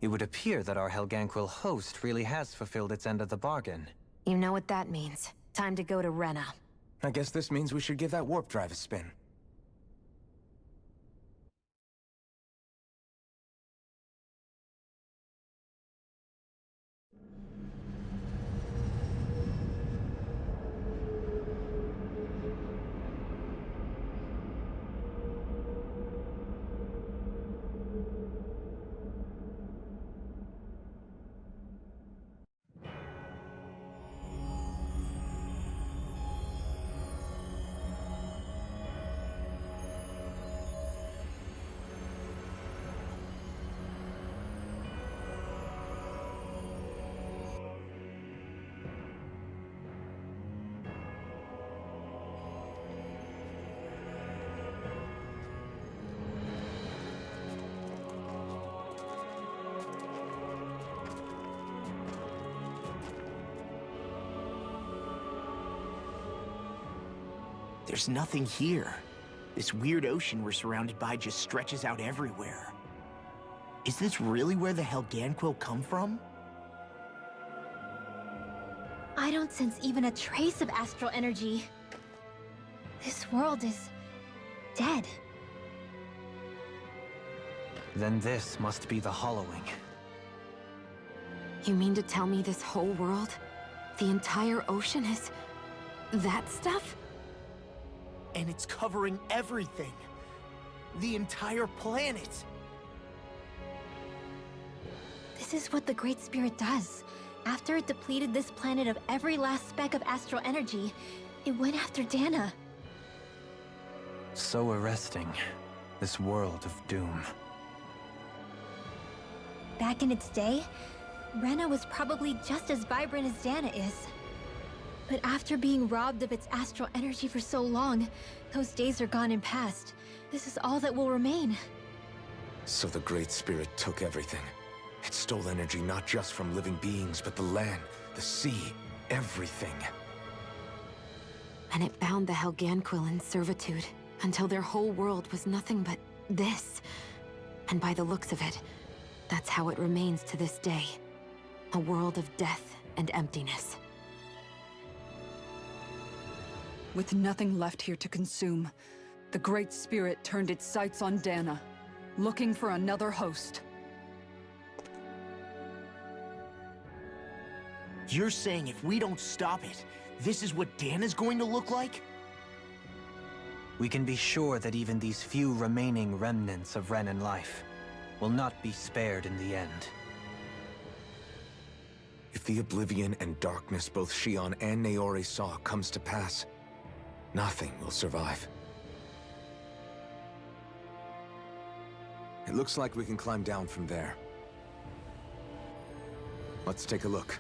It would appear that our Helganquil host really has fulfilled its end of the bargain. You know what that means. Time to go to Renan. I guess this means we should give that warp drive a spin. There's nothing here. This weird ocean we're surrounded by just stretches out everywhere. Is this really where the Helganquil come from? I don't sense even a trace of astral energy. This world is dead. Then this must be the hollowing. You mean to tell me this whole world, the entire ocean is that stuff? And it's covering everything. The entire planet. This is what the Great Spirit does. After it depleted this planet of every last speck of astral energy, it went after Dahnan. So arresting. This world of doom. Back in its day, Renan was probably just as vibrant as Dahnan is. But after being robbed of its astral energy for so long, those days are gone and past. This is all that will remain. So the Great Spirit took everything. It stole energy not just from living beings, but the land, the sea, everything. And it bound the Helganquil in servitude, until their whole world was nothing but this. And by the looks of it, that's how it remains to this day. A world of death and emptiness. With nothing left here to consume, the Great Spirit turned its sights on Dahnan, looking for another host. You're saying if we don't stop it, this is what Dahnan's going to look like? We can be sure that even these few remaining remnants of Renan life will not be spared in the end. If the oblivion and darkness both Shion and Naori saw comes to pass, nothing will survive. It looks like we can climb down from there. Let's take a look.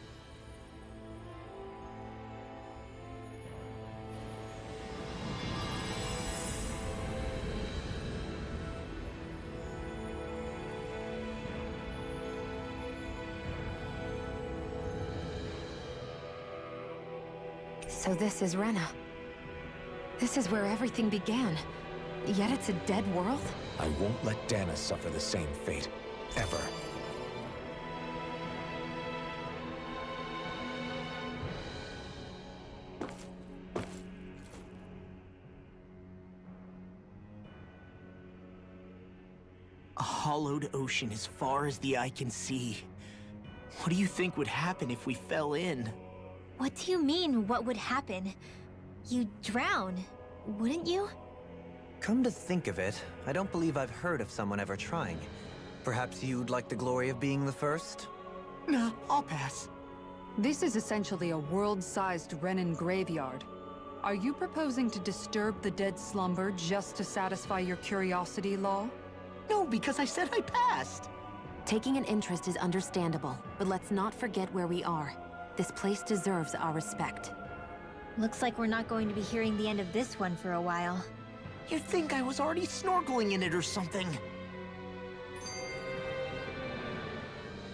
So this is Renan. This is where everything began. Yet it's a dead world? I won't let Dahnan suffer the same fate. Ever. A hollowed ocean as far as the eye can see. What do you think would happen if we fell in? What do you mean, what would happen? You'd drown, wouldn't you? Come to think of it, I don't believe I've heard of someone ever trying. Perhaps you'd like the glory of being the first? Nah, I'll pass. This is essentially a world-sized Renan graveyard. Are you proposing to disturb the dead slumber just to satisfy your curiosity, Law? No, because I said I passed. Taking an interest is understandable, but let's not forget where we are. This place deserves our respect. Looks like we're not going to be hearing the end of this one for a while. You'd think I was already snorkeling in it or something.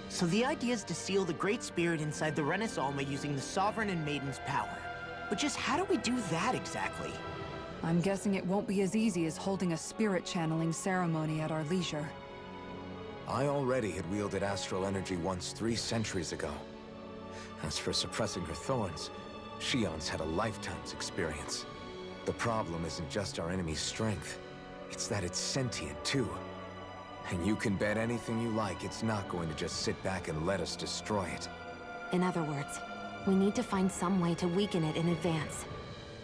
So the idea is to seal the Great Spirit inside the Renaissance Alma using the Sovereign and Maiden's power. But just how do we do that exactly? I'm guessing it won't be as easy as holding a spirit channeling ceremony at our leisure. I already had wielded astral energy once 3 centuries ago. As for suppressing her thorns, Shion's had a lifetime's experience. The problem isn't just our enemy's strength. It's that it's sentient, too. And you can bet anything you like it's not going to just sit back and let us destroy it. In other words, we need to find some way to weaken it in advance.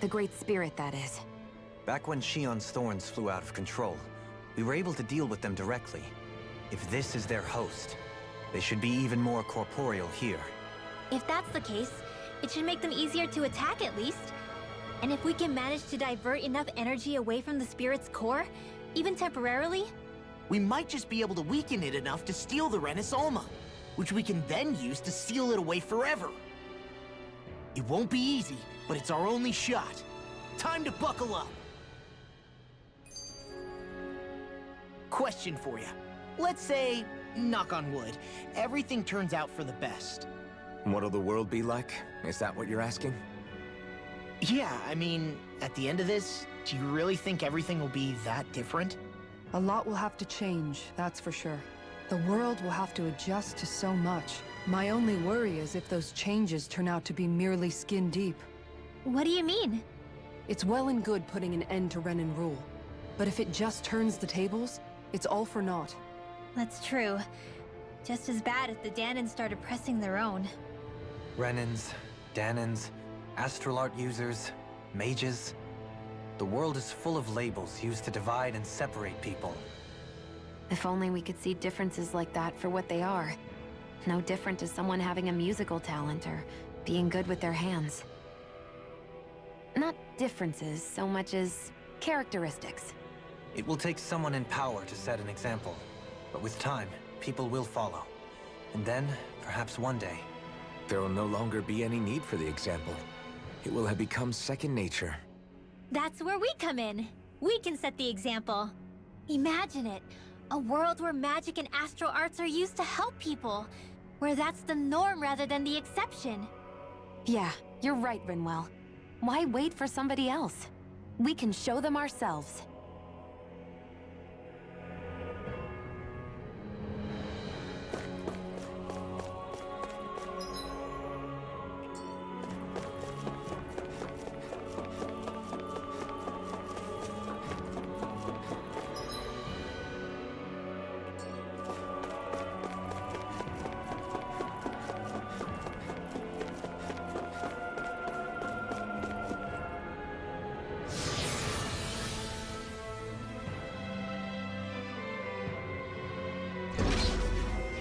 The Great Spirit, that is. Back when Shion's thorns flew out of control, we were able to deal with them directly. If this is their host, they should be even more corporeal here. If that's the case, it should make them easier to attack at least. And if we can manage to divert enough energy away from the spirit's core, even temporarily, We might just be able to weaken it enough to steal the Renis Alma, which we can then use to seal it away forever. It won't be easy, but it's our only shot. Time to buckle up. Question for you. Let's say, knock on wood, everything turns out for the best. What'll the world be like? Is that what you're asking? Yeah, I mean, at the end of this, do you really think everything will be that different? A lot will have to change, that's for sure. The world will have to adjust to so much. My only worry is if those changes turn out to be merely skin deep. what do you mean? It's well and good putting an end to Renan rule. But if it just turns the tables, it's all for naught. That's true. Just as bad if the Dahnan started pressing their own. Renans, Dahnans, astral art users, mages. The world is full of labels used to divide and separate people. If only we could see differences like that for what they are. No different to someone having a musical talent or being good with their hands. Not differences so much as characteristics. It will take someone in power to set an example. But with time, people will follow. And then, perhaps one day, There will no longer be any need for the example. It will have become second nature. That's where we come in. We can set the example. Imagine it. A world where magic and astral arts are used to help people. Where that's the norm rather than the exception. Yeah, you're right, Rinwell. Why wait for somebody else? We can show them ourselves.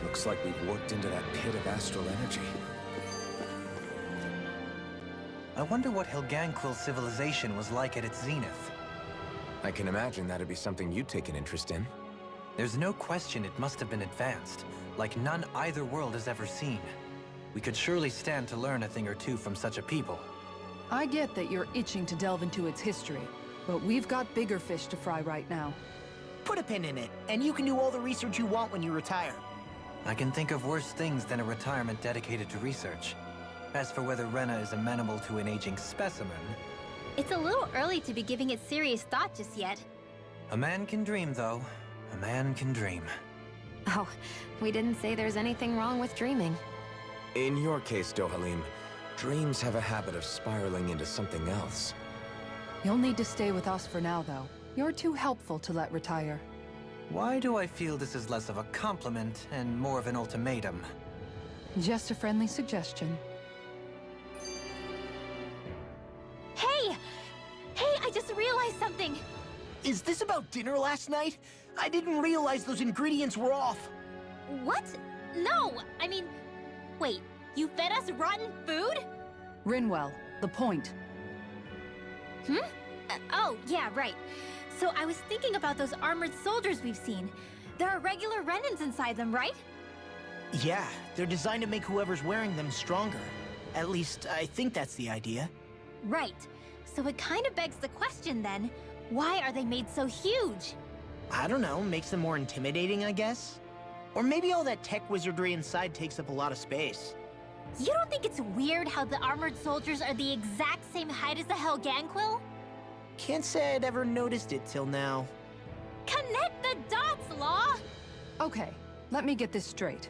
Looks like we've warped into that pit of astral energy. I wonder what Helganquil civilization was like at its zenith. I can imagine that'd be something you'd take an interest in. There's no question it must have been advanced, like none either world has ever seen. We could surely stand to learn a thing or two from such a people. I get that you're itching to delve into its history, but we've got bigger fish to fry right now. Put a pin in it, and you can do all the research you want when you retire. I can think of worse things than a retirement dedicated to research. As for whether Rena is amenable to an aging specimen, It's a little early to be giving it serious thought just yet. a man can dream, though. A man can dream. Oh, we didn't say there's anything wrong with dreaming. In your case, Dohalim, dreams have a habit of spiraling into something else. You'll need to stay with us for now, though. You're too helpful to let retire. Why do I feel this is less of a compliment and more of an ultimatum? Just a friendly suggestion. Hey! Hey, I just realized something! Is this about dinner last night? I didn't realize those ingredients were off. What? No! I mean, wait, you fed us rotten food? Rinwell, the point. Oh, yeah, right. So I was thinking about those armored soldiers we've seen. There are regular Renans inside them, right? Yeah, they're designed to make whoever's wearing them stronger. At least, I think that's the idea. Right. So it kind of begs the question then, why are they made so huge? I don't know, makes them more intimidating, I guess? Or maybe all that tech wizardry inside takes up a lot of space. You don't think it's weird how the armored soldiers are the exact same height as the Helganquil? Can't say I'd ever noticed it till now. Connect the dots, Law! Okay, Let me get this straight.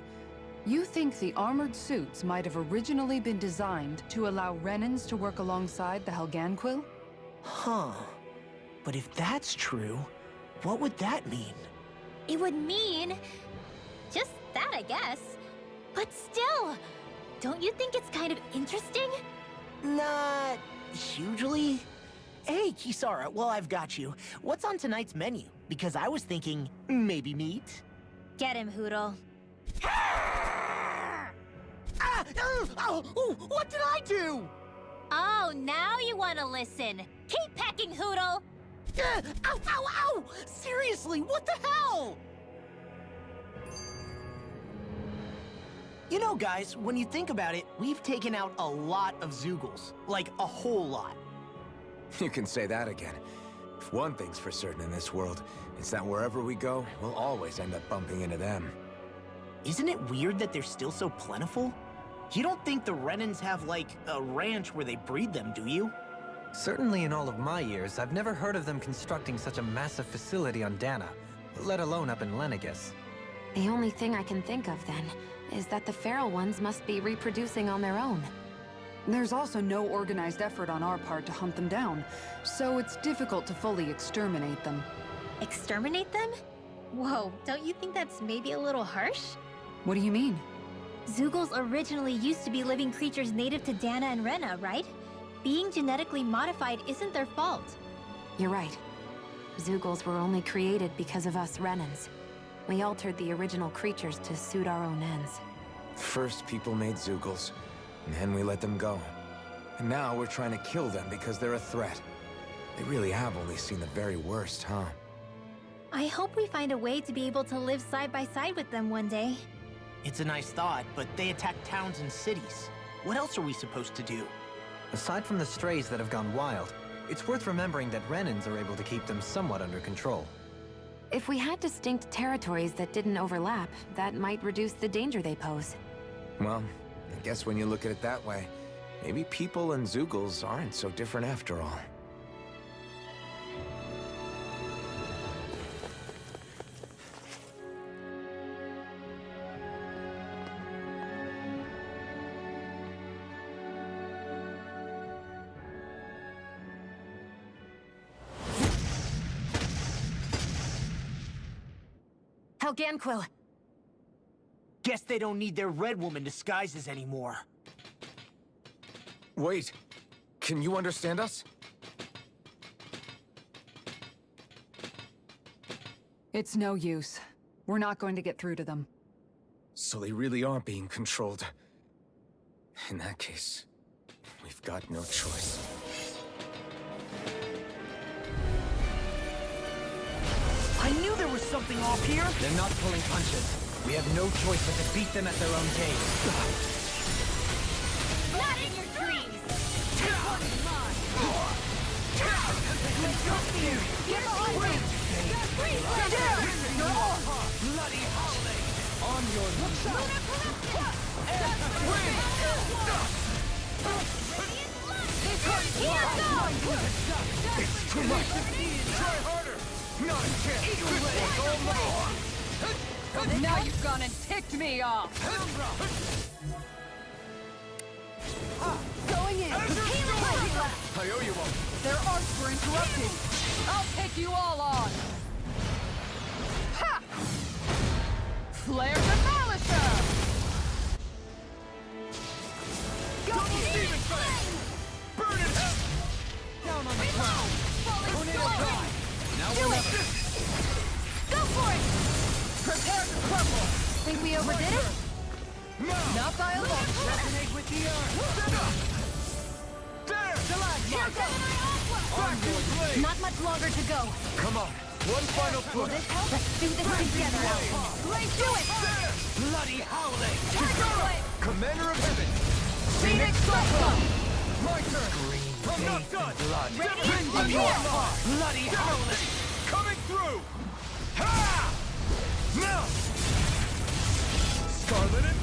You think the armored suits might have originally been designed to allow Renans to work alongside the Helganquil? Huh. But if that's true, what would that mean? It would mean... just that, I guess. But still, don't you think it's kind of interesting? Not hugely. Hey, Kisara, well, I've got you. What's on tonight's menu? Because I was thinking, maybe meat? Get him, Hoodle. What did I do? Oh, now you want to listen. Keep pecking, Hoodle! Ow, ow, ow! Seriously, what the hell? You know, guys, when you think about it, we've taken out a lot of Zeugles. Like, a whole lot. You can say that again. If one thing's for certain in this world, it's that wherever we go, we'll always end up bumping into them. Isn't it weird that they're still so plentiful? You don't think the Renans have, like, a ranch where they breed them, do you? Certainly in all of my years, I've never heard of them constructing such a massive facility on Dahnan, let alone up in Lenegis. The only thing I can think of, then, is that the feral ones must be reproducing on their own. There's also no organized effort on our part to hunt them down, so it's difficult to fully exterminate them. Exterminate them? Whoa, don't you think that's maybe a little harsh? What do you mean? Zeugles originally used to be living creatures native to Dahnan and Rena, right? Being genetically modified isn't their fault. You're right. Zeugles were only created because of us Renans. We altered the original creatures to suit our own ends. First, people made Zeugles, and then we let them go. And now we're trying to kill them because they're a threat. They really have only seen the very worst, huh? I hope we find a way to be able to live side by side with them one day. It's a nice thought, but they attack towns and cities. What else are we supposed to do? Aside from the strays that have gone wild, it's worth remembering that Renans are able to keep them somewhat under control. If we had distinct territories that didn't overlap, that might reduce the danger they pose. Well, I guess when you look at it that way, maybe people and Zeugles aren't so different after all. Helganquil! Guess they don't need their Red Woman disguises anymore. Wait, can you understand us? It's no use. We're not going to get through to them. So they really are being controlled. In that case, we've got no choice. I knew there was something off here! They're not pulling punches. We have no choice but to beat them at their own game. Not in your dreams! Get behind me! Bloody howling! On your knees! It's too much! Try harder! Not a chance! Now you've gone and ticked me off! Going in! I owe you one. Their arts were interrupted! I'll take you all on! Ha! Flare Demolisher! Double Steven Fang! Burn it up! Down on the ground! Tornado God! Now Do we're it! Go for it! Prepare to crumble! Think we overdid it? Not by a lot! Resonate with the earth! There! On your blade! Not much longer to go. Come on! One final Will push! this help? Let's do this together. Let's do it! Bloody howling! Target! Commander of Heaven! Phoenix Cyclone! My turn! I'm not done! Blood. Bring me your mark! Bloody howling! Coming through! Ha! Now! Scarlet and...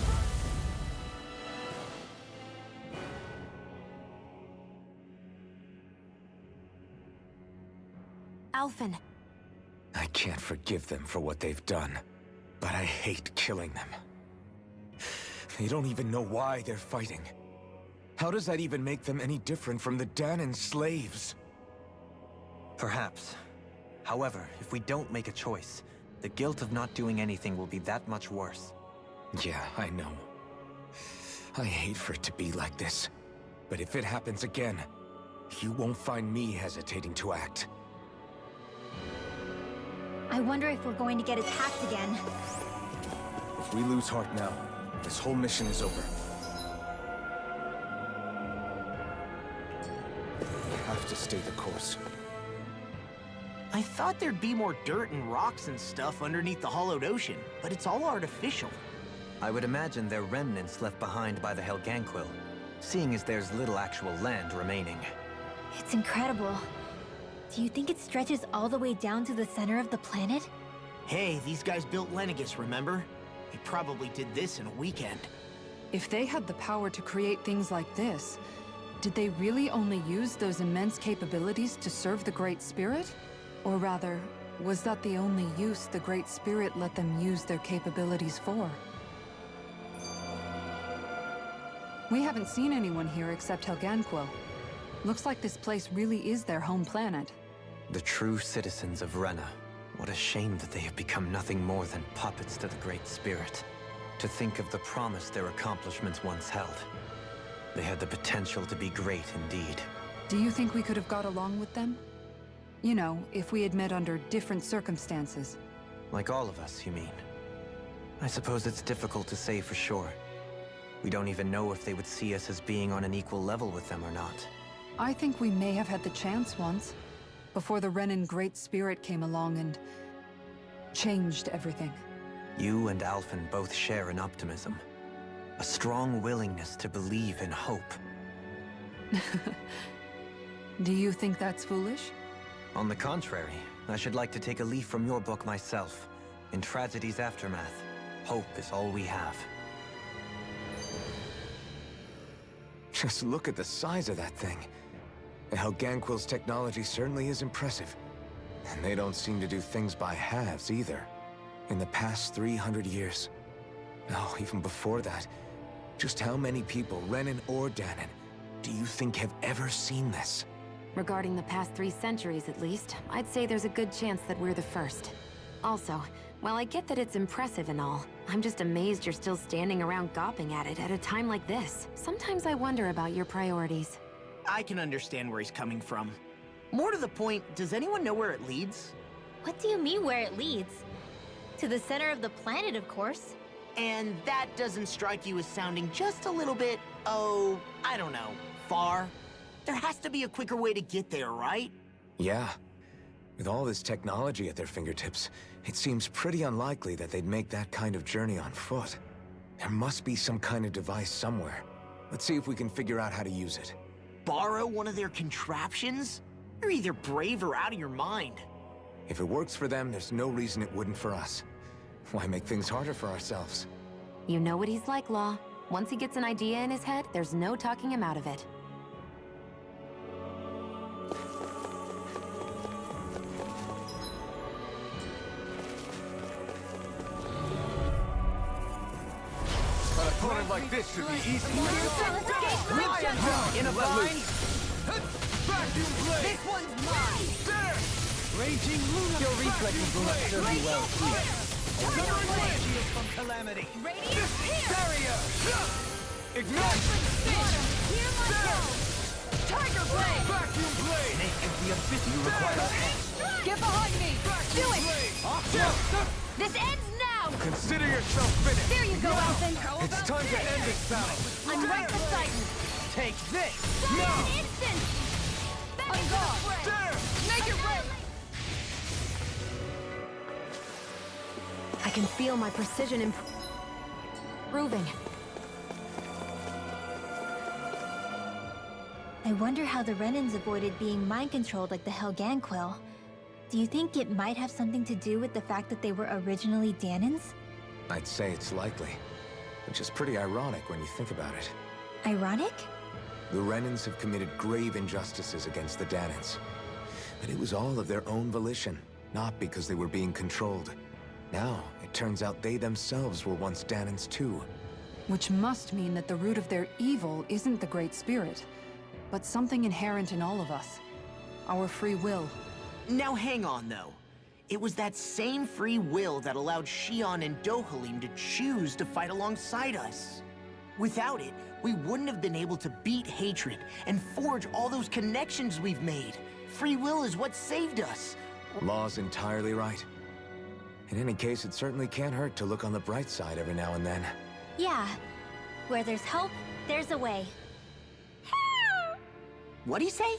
Alphen, I can't forgive them for what they've done. But I hate killing them. They don't even know why they're fighting. How does that even make them any different from the Dahnan slaves? Perhaps. However, if we don't make a choice, the guilt of not doing anything will be that much worse. Yeah, I know. I hate for it to be like this. But if it happens again, you won't find me hesitating to act. I wonder if we're going to get attacked again. If we lose heart now, this whole mission is over. We have to stay the course. I thought there'd be more dirt and rocks and stuff underneath the hollowed ocean, but it's all artificial. I would imagine they're remnants left behind by the Helganquil, seeing as there's little actual land remaining. It's incredible. Do you think it stretches all the way down to the center of the planet? Hey, these guys built Lenegis, remember? They probably did this in a weekend. If they had the power to create things like this, did they really only use those immense capabilities to serve the Great Spirit? Or rather, was that the only use the Great Spirit let them use their capabilities for? We haven't seen anyone here except Helganquil. Looks like this place really is their home planet. The true citizens of Rena. What a shame that they have become nothing more than puppets to the Great Spirit. To think of the promise their accomplishments once held. They had the potential to be great indeed. Do you think we could have got along with them? You know, if we had met under different circumstances. Like all of us, you mean? I suppose it's difficult to say for sure. We don't even know if they would see us as being on an equal level with them or not. I think we may have had the chance once, before the Renan Great Spirit came along and changed everything. You and Alphen both share an optimism. A strong willingness to believe in hope. Do you think that's foolish? On the contrary, I should like to take a leaf from your book myself. In tragedy's aftermath, hope is all we have. Just look at the size of that thing. The Helganquil's technology certainly is impressive. And they don't seem to do things by halves either. In the past 300 years. No, even before that. Just how many people, Renan or Dahnan, do you think have ever seen this? Regarding the past 3 centuries at least, I'd say there's a good chance that we're the first. Also, while I get that it's impressive and all, I'm just amazed you're still standing around gawping at it at a time like this. Sometimes I wonder about your priorities. I can understand where he's coming from. More to the point, does anyone know where it leads? What do you mean where it leads? To the center of the planet, of course. And that doesn't strike you as sounding just a little bit, oh, I don't know, far? There has to be a quicker way to get there, right? Yeah. With all this technology at their fingertips, it seems pretty unlikely that they'd make that kind of journey on foot. There must be some kind of device somewhere. Let's see if we can figure out how to use it. Borrow one of their contraptions? You're either brave or out of your mind. If it works for them, there's no reason it wouldn't for us. Why make things harder for ourselves? You know what he's like, Law. Once he gets an idea in his head, there's no talking him out of it. An opponent like this should be easy. In a bind? Vacuum blade! This one's mine! There! Raging Luna! Your reflexes will not serve you well here. From calamity. Barrier! Ignite! Tiger Blade! Vacuum blade! Snake is the abyss you require. Get behind me! Do it! Blade. This ends now! Consider yourself finished! There you go, Alphen! It's time to end this battle! I'm right beside you! Take this! Silent instant! I'm gone! There! Make it rain! I can feel my precision improving. I wonder how the Renans avoided being mind-controlled like the Helganquil. Do you think it might have something to do with the fact that they were originally Dahnans? I'd say it's likely. Which is pretty ironic when you think about it. Ironic? The Renans have committed grave injustices against the Dahnans. But it was all of their own volition, not because they were being controlled. Now, it turns out they themselves were once Dahnans too. Which must mean that the root of their evil isn't the Great Spirit, but something inherent in all of us. Our free will. Now hang on, though. It was that same free will that allowed Xion and Dohalim to choose to fight alongside us. Without it, we wouldn't have been able to beat hatred and forge all those connections we've made. Free will is what saved us. Law's entirely right. In any case, it certainly can't hurt to look on the bright side every now and then. Yeah. Where there's hope, there's a way. What'd he say?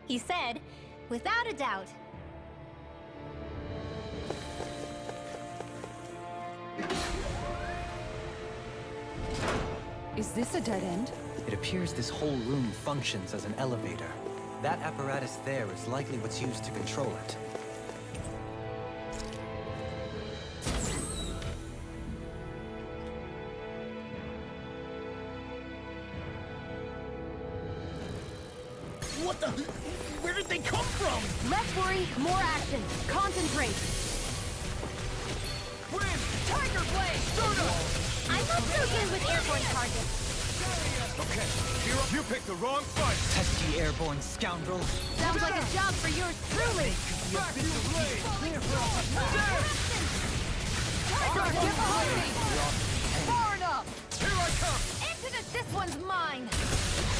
He said, without a doubt. Is this a dead end? It appears this whole room functions as an elevator. That apparatus there is likely what's used to control it. What the? Where did they come from? Less worry, more action. Concentrate. Wind! Tiger Blade! Soda! I'm not so good with airborne targets. Okay, you picked the wrong fight! Pesky airborne scoundrel. Sounds like a job for yours truly. Vacuum blade! Tiger, get behind me. Far enough. Here I come! This one's mine.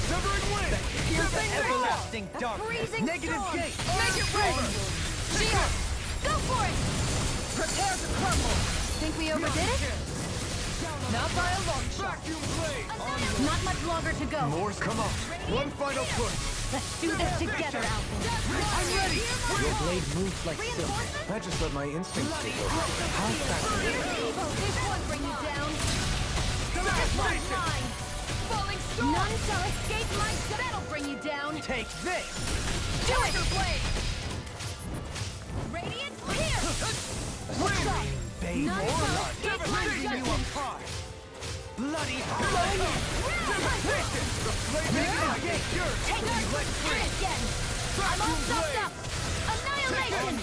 Severing wind! Here's the everlasting darkness. Freezing Negative storm. gate. Make it rain. Shield, go for it. Prepare to crumble. Think we overdid it? Not by a long shot. Vacuum blade! Not much longer to go. More, come on! One final push! Let's do this together, Alpha. I'm ready! Your blade moves like silk. I just let my instincts take over. How fascinating! This one bring you down. This one's mine. Falling storm. None shall escape my. That'll bring you down. Take this. Do it. Blade. Radiant here. What's up? Babe. None shall escape my judgment. Bloody Take our free again. I'm all stuffed up. Annihilation.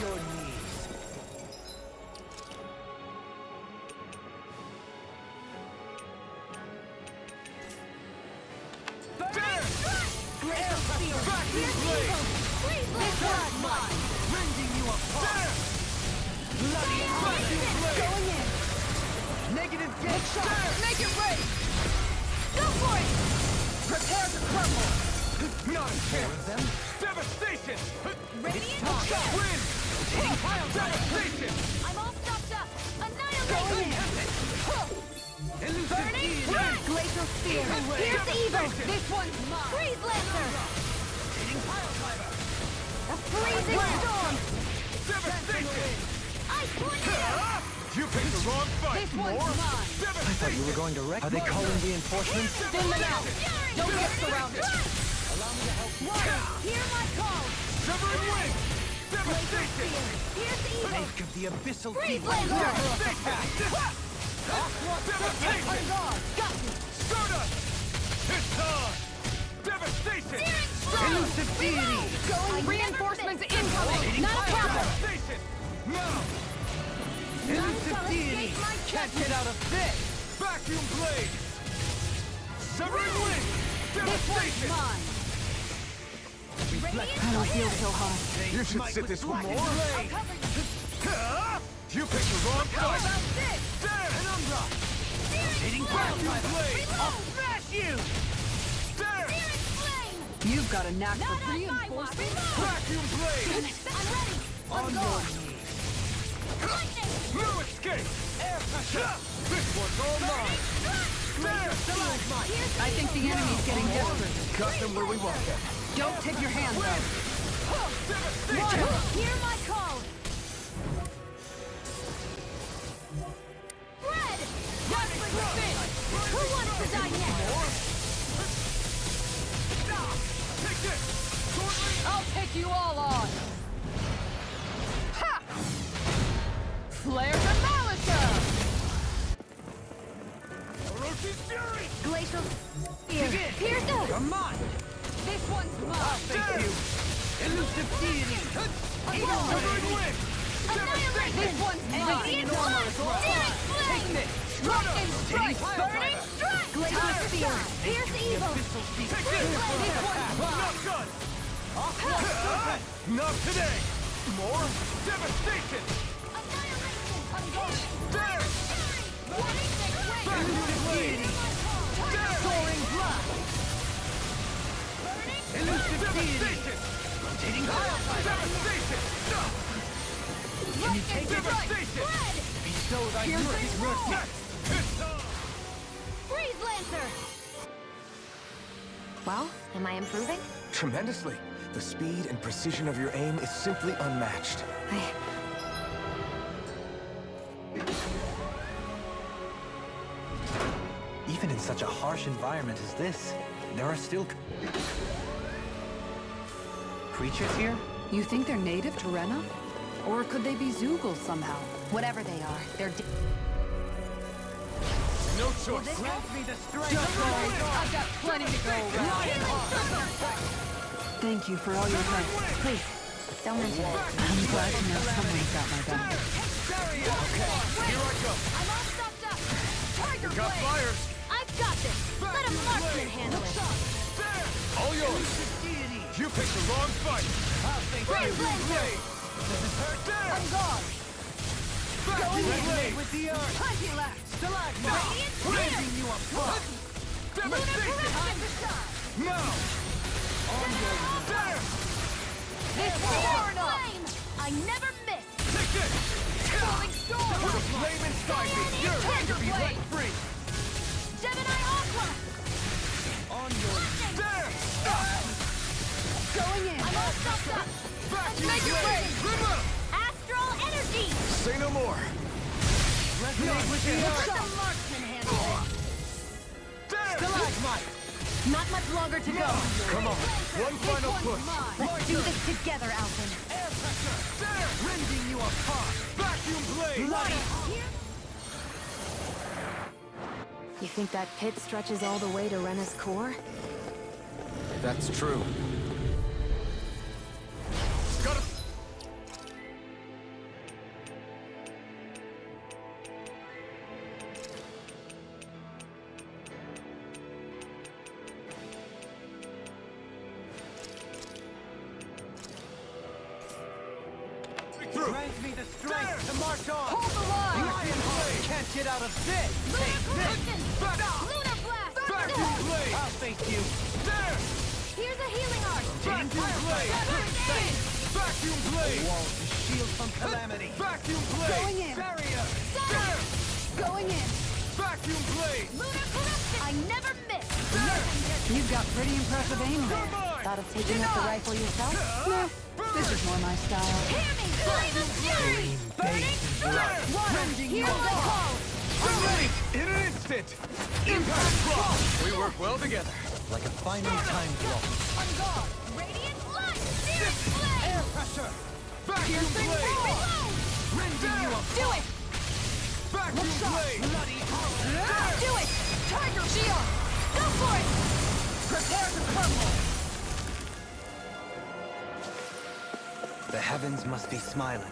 Negative gate. Make it rain! Go for it! Prepare to crumble! Not a chance! Devastation! Radiant Wind! Devastation! I'm all stuffed up! Annihilation! Burning strike! Glacial spear! Here's evil! This one's mine! Freeze Lancer! A freezing storm! Devastation! Ice tornado! You picked the wrong fight! This one's mine! I thought you were going to wreck. Are they calling reinforcements? Thin them out! Don't get surrounded! Water, hear my call! Severing wind! Devastation! Here's evil! Think of the abyssal Freeze deep. Lancer! Devastation! Got you! Soda! It's on! Devastation! Elusive deity. Reinforcements incoming! Not a problem! Devastation! Now! Elusive deity. Can't get out of this. Vacuum blade! Severing wind! Devastation! Mine! I don't feel so hot. You should sit this one more. I'll cover you! You picked the wrong How fight! about this? There! Penumbra! Hitting Vacuum blade! I'll smash you. There! Searing flame! You've got a knack Not for on my watch! reinforcements. Vacuum blade! I'm ready! On your knees. Lightning! No escape! Air pressure! This one's all mine! There! I think the enemy's getting desperate. Cut them where we want them. Don't take your hands out. Devastation! Hear my call! Red! Dazzling spin! Who wants to die next? Take this! I'll take you all on. Ha! Flare the Malika! Orochi's fury! Glacial spear! Here's the... Come on. This one's mine. Thank you. Elusive deity. Severing wind! This one's mine! Radiant blast! Daring flame! Lightning strike! Burning strike! Glacial spear! Pierce evil! Freeze Not good! Not today! More devastation! Annihilation! Unguarded! There! Deity! Soaring blast! Elusive devastation! Rotating Devastation! Can you take devastation? Bestow thy mercy! Freeze Lancer! Well, am I improving? Tremendously. The speed and precision of your aim is simply unmatched. Even in such a harsh environment as this, there are still creatures here? You think they're native to Rena? Or could they be Zoogles somehow? Whatever they are, they're No choice! Grant me the strength! I've got plenty to go around. Thank you for all your help. Please, don't mention it. I'm glad to know someone's got my back. Here I go! I'm all stopped up! Tiger Got Blade! fires! I've got this! Let a marksman handle it! All yours! You picked the wrong fight! Freeze Lancer! There! On guard! Going in with the earth! Plenty left! Radiant Raising Spear! you apart! Lunar Devastation! Corruption! Now! There! This far flame! I never miss! Take this! Falling storm! Put a flame inside me! You're going to be let free! Gemini Aqua! On your... There! Going in! I'm all stopped up! Vacuum Make it blade! rain! Astral Energy! Say no more! Resonate with the Let earth! the marksman handle it! There! Stalagmite! Not much longer to go! Come on! One final push! Let's do this together, Alvin! Air pressure! There! Rending you apart! Vacuum blade! You think that pit stretches all the way to Rena's core? That's true. Got it! Grant me the strength to march on! Hold the line! Lion blade! Can't get out of this! Lunar Corruption! Back! Lunar Blast! Vacuum blade! I'll face you! There! Here's a healing art! Vacuum blade! Burn! Vacuum blade! Walls to shield from calamity! Vacuum blade! Going in. Barrier! Stop! There! Going in! Vacuum blade! Lunar Corruption! I never miss! There! You've got pretty impressive aim there. Mine! Thought of taking up the rifle yourself? Nah, this is more my style. Hear me! Flame of Fury! Burning strike! Rending Hear you the call! I'm ready! In an instant! Impact block! We work well together. Like a finely timed blow. On guard! Radiant light! Searing flame! Air pressure! Vacuum blade! Reload! Rending you Do it! Vacuum blade! Bloody Do it! Tiger Shield! Go for it! Prepare to crumble! The heavens must be smiling.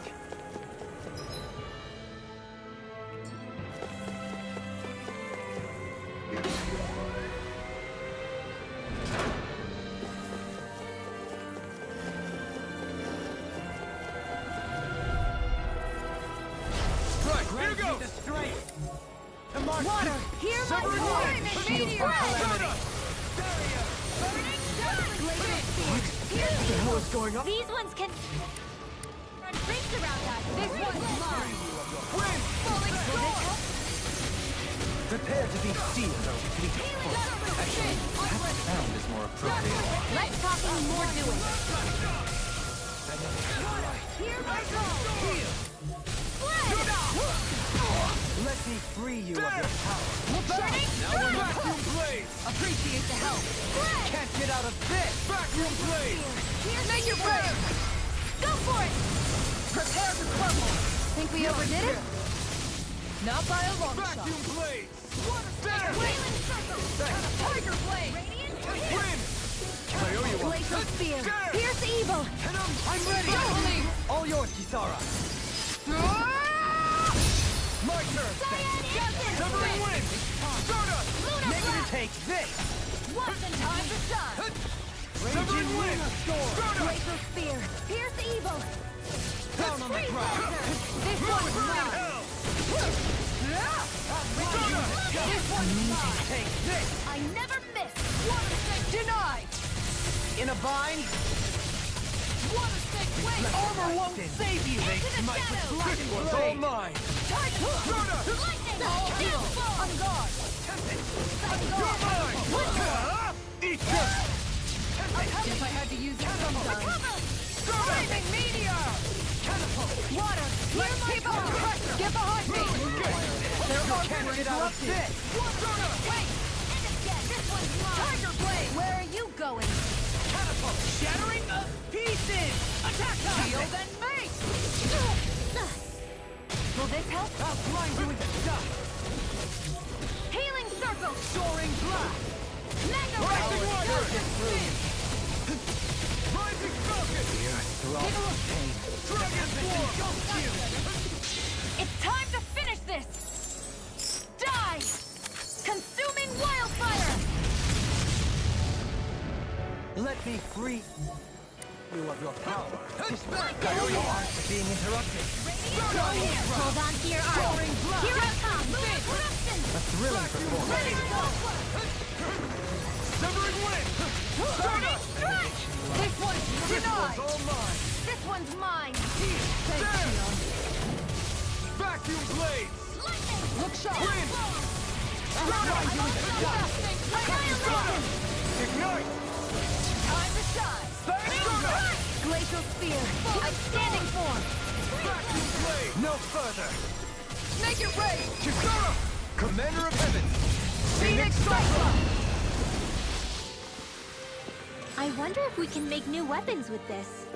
Right, here goes! The strength! To march! Water! Hear my Severing sword! wind! Shield from calamity! Barrier! Burning strike! Glacial spear! Here's What the hell is going on? These ones can run rings around us! This one's mine! Wind! Falling storm! Prepare to be sealed or fleet. Healing Actually, That sound is more appropriate. let's talking more doing! Here I go! Fled! Let me free you of your power! Burning strike! Vacuum blade! Appreciate the help! Fled! Can't get out of this! Vacuum blade! Here's make your break! Go for it! Prepare to crumble! Think we overdid it? Not by a long shot. Vacuum blade! There! Wailing circle! Tiger blade! Wind! I owe you one! Glacial spear! There! Pierce evil! I'm ready! All yours, Kisara! My turn! Severing wind! Stardust! Negative take this! Wasn't time to shine! Severing wind! Stardust! Glacial spear! Pierce evil! Down on the ground! This one's mine! Hell! This one's mine! Take this! I never miss! Water snake denied! In a bind? Water snake wait! Armor won't save you! Into the shadows! This one's all mine! Lightning! Cannonball! On guard! You're mine! Eat this! Guess I had to use it sometime. Flaming meteor! Water! Let's keep on pressure! Get behind me! Can't get out of this! Wait! And again! This one's mine! Tiger blade! Where are you going? Catapult! Shattering of pieces! Attack time! Shield and mace! Will this help? I'll blind you with the dust! Healing circle! Soaring blast! Mega Rising roll! water! Spin! Rising falcon! Dragon swarm! It's time to finish this! Die! Consuming wildfire! Let me free you of your power. Like I know you aren't being interrupted. Hold on to your arm! Here I come! Eruption! A thrilling performance. Ready to go! Severing wind! Stardust! Strike! This one's This denied! one's all mine! This one's mine! Damn! Vacuum blades! Lightning! Look sharp! Wind! Annihilation! Ignite! Time to shine! Stardust! Glacial spear! Outstanding form! Vacuum blade! No further. Make it rain! Kisara! Commander of Heaven! Phoenix Cyclone! I wonder if we can make new weapons with this.